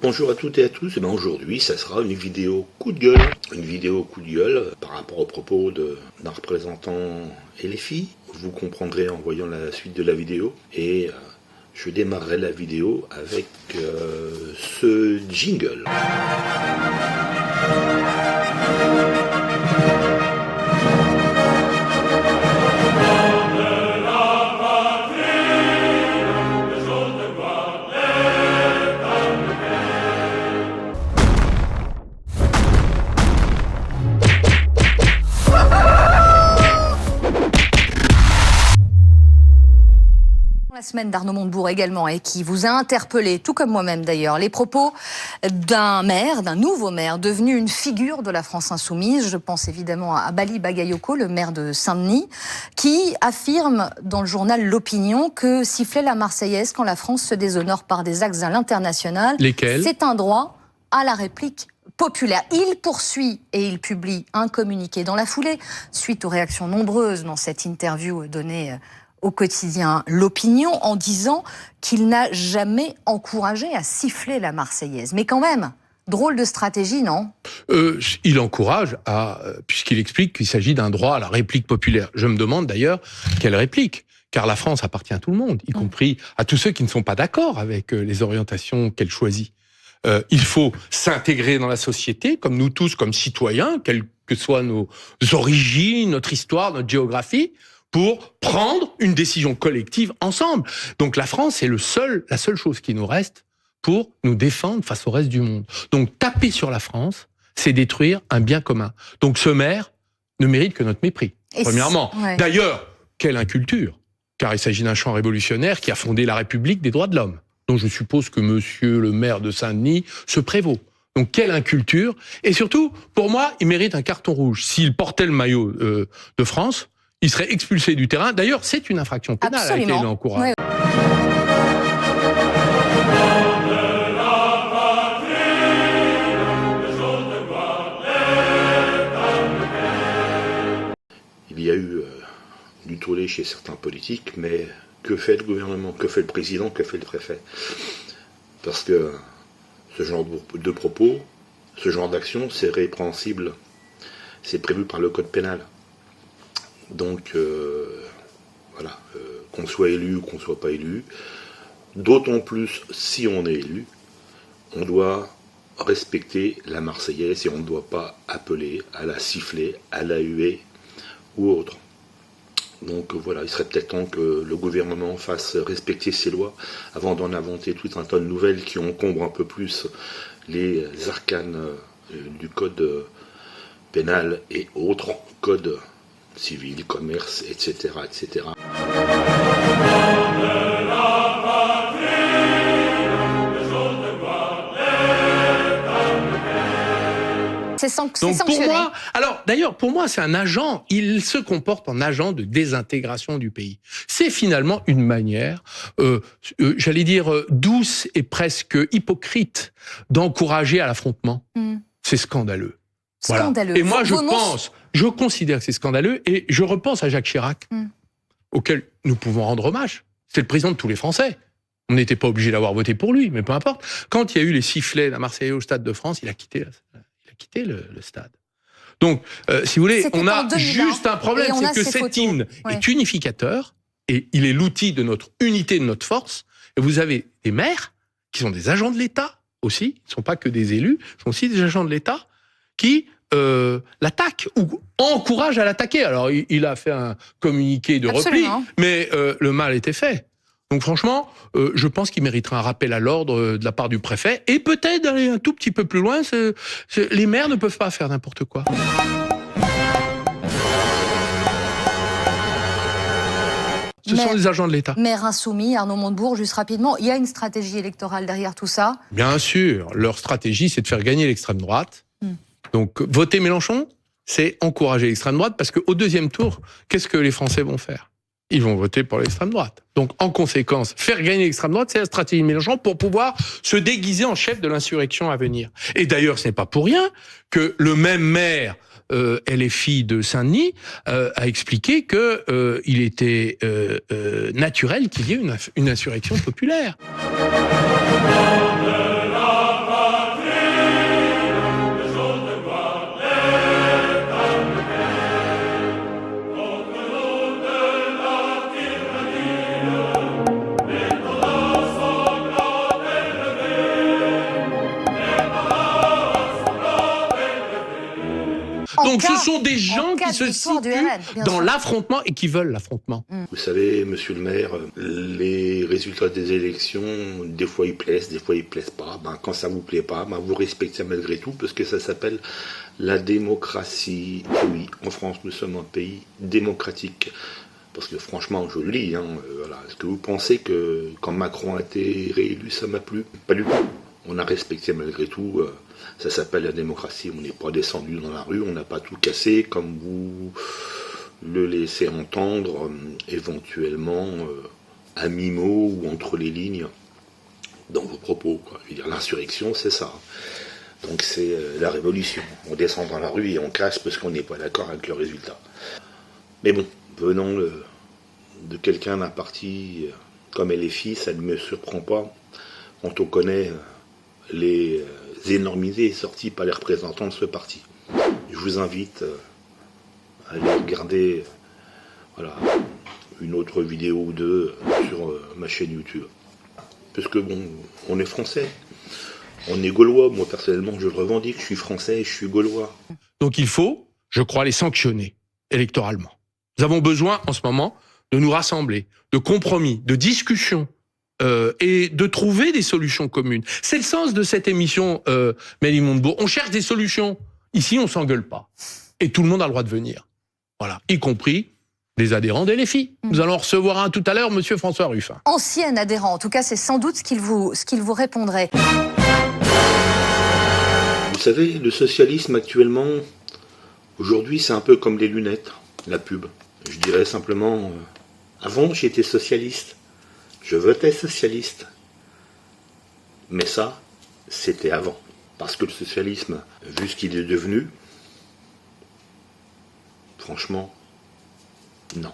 Bonjour à toutes et à tous. Aujourd'hui, ça sera une vidéo coup de gueule. Une vidéo coup de gueule par rapport aux propos d'un représentant LFI. Vous comprendrez en voyant la suite de la vidéo. Et je démarrerai la vidéo avec ce jingle. La semaine d'Arnaud Montebourg également, et qui vous a interpellé, tout comme moi-même d'ailleurs, les propos d'un nouveau maire, devenu une figure de la France insoumise. Je pense évidemment à Bali Bagayoko, le maire de Saint-Denis, qui affirme dans le journal L'Opinion que siffler la Marseillaise quand la France se déshonore par des actes à l'international, c'est un droit à la réplique populaire. Il poursuit et il publie un communiqué dans la foulée, suite aux réactions nombreuses dans cette interview donnée au quotidien L'Opinion, en disant qu'il n'a jamais encouragé à siffler la Marseillaise. Mais quand même, drôle de stratégie, non ? Il encourage puisqu'il explique qu'il s'agit d'un droit à la réplique populaire. Je me demande d'ailleurs quelle réplique, car la France appartient à tout le monde, y compris à tous ceux qui ne sont pas d'accord avec les orientations qu'elle choisit. Il faut s'intégrer dans la société, comme nous tous, comme citoyens, quelles que soient nos origines, notre histoire, notre géographie, pour prendre une décision collective ensemble. Donc la France est la seule chose qui nous reste pour nous défendre face au reste du monde. Donc taper sur la France, c'est détruire un bien commun. Donc ce maire ne mérite que notre mépris, premièrement. Ouais. D'ailleurs, quelle inculture, car il s'agit d'un chant révolutionnaire qui a fondé la République des droits de l'homme, dont je suppose que monsieur le maire de Saint-Denis se prévaut. Donc quelle inculture. Et surtout, pour moi, il mérite un carton rouge. S'il portait le maillot de France, il serait expulsé du terrain. D'ailleurs, c'est une infraction pénale. Absolument. À laquelle il encourage. Ouais. Il y a eu du tollé chez certains politiques, mais que fait le gouvernement, que fait le président, que fait le préfet? Parce que ce genre de propos, ce genre d'action, c'est répréhensible. C'est prévu par le code pénal. Donc, voilà, qu'on soit élu ou qu'on ne soit pas élu, d'autant plus si on est élu, on doit respecter la Marseillaise et on ne doit pas appeler à la siffler, à la huer ou autre. Donc voilà, il serait peut-être temps que le gouvernement fasse respecter ses lois avant d'en inventer tout un tas de nouvelles qui encombrent un peu plus les arcanes du code pénal et autres codes civil, commerce, etc., etc. C'est sanctionné. Pour moi, c'est un agent. Il se comporte en agent de désintégration du pays. C'est finalement une manière, j'allais dire, douce et presque hypocrite d'encourager à l'affrontement. C'est scandaleux. Voilà. Scandaleux. Et moi, je considère que c'est scandaleux, et je repense à Jacques Chirac, auquel nous pouvons rendre hommage. C'est le président de tous les Français. On n'était pas obligé d'avoir voté pour lui, mais peu importe. Quand il y a eu les sifflets, la Marseillaise au Stade de France, il a quitté le stade. Donc, si vous voulez, on a juste un problème, c'est que cet hymne est unificateur, et il est l'outil de notre unité, de notre force. Et vous avez des maires, qui sont des agents de l'État aussi, ils ne sont pas que des élus, ils sont aussi des agents de l'État, qui l'attaque ou encourage à l'attaquer. Alors, il a fait un communiqué de repli, mais le mal était fait. Donc franchement, je pense qu'il mériterait un rappel à l'ordre de la part du préfet, et peut-être d'aller un tout petit peu plus loin. Les maires ne peuvent pas faire n'importe quoi. Ce sont des agents de l'État. Maire insoumis, Arnaud Montebourg, juste rapidement, il y a une stratégie électorale derrière tout ça? Bien sûr, leur stratégie, c'est de faire gagner l'extrême droite. Donc, voter Mélenchon, c'est encourager l'extrême droite, parce qu'au deuxième tour, qu'est-ce que les Français vont faire? Ils vont voter pour l'extrême droite. Donc, en conséquence, faire gagner l'extrême droite, c'est la stratégie de Mélenchon pour pouvoir se déguiser en chef de l'insurrection à venir. Et d'ailleurs, ce n'est pas pour rien que le même maire LFI de Saint-Denis a expliqué que il était naturel qu'il y ait une insurrection populaire. Donc ce sont des gens qui se victoire du situent RN, dans sûr. l'affrontement et qui veulent l'affrontement. Vous savez, monsieur le maire, les résultats des élections, des fois ils plaisent, des fois ils plaisent pas. Quand ça vous plaît pas, vous respectez malgré tout, parce que ça s'appelle la démocratie. Oui, en France, nous sommes un pays démocratique. Parce que franchement, je le lis, voilà. Est-ce que vous pensez que quand Macron a été réélu, ça m'a plu? Pas du tout. On a respecté malgré tout, ça s'appelle la démocratie. On n'est pas descendu dans la rue, on n'a pas tout cassé comme vous le laissez entendre, éventuellement à mi-mot ou entre les lignes dans vos propos, quoi. Je veux dire, l'insurrection, c'est ça. Donc c'est la révolution. On descend dans la rue et on casse parce qu'on n'est pas d'accord avec le résultat. Mais bon, venant de quelqu'un d'un parti comme LFI, ça ne me surprend pas quand on connaît les énormités sorties par les représentants de ce parti. Je vous invite à aller regarder une autre vidéo ou deux sur ma chaîne YouTube. Parce que bon, on est français, on est gaulois. Moi personnellement, je le revendique, je suis français et je suis gaulois. Donc il faut, je crois, les sanctionner électoralement. Nous avons besoin en ce moment de nous rassembler, de compromis, de discussions et de trouver des solutions communes. C'est le sens de cette émission, Mélie Montebourg. On cherche des solutions. Ici, on s'engueule pas. Et tout le monde a le droit de venir. Voilà, y compris des adhérents des LFI. Nous allons recevoir un tout à l'heure, monsieur François Ruffin. Ancien adhérent, en tout cas, c'est sans doute ce qu'il vous répondrait. Vous savez, le socialisme actuellement, aujourd'hui, c'est un peu comme les lunettes, la pub. Je dirais simplement, avant, j'étais socialiste. Je votais socialiste. Mais ça, c'était avant. Parce que le socialisme, vu ce qu'il est devenu, franchement, non.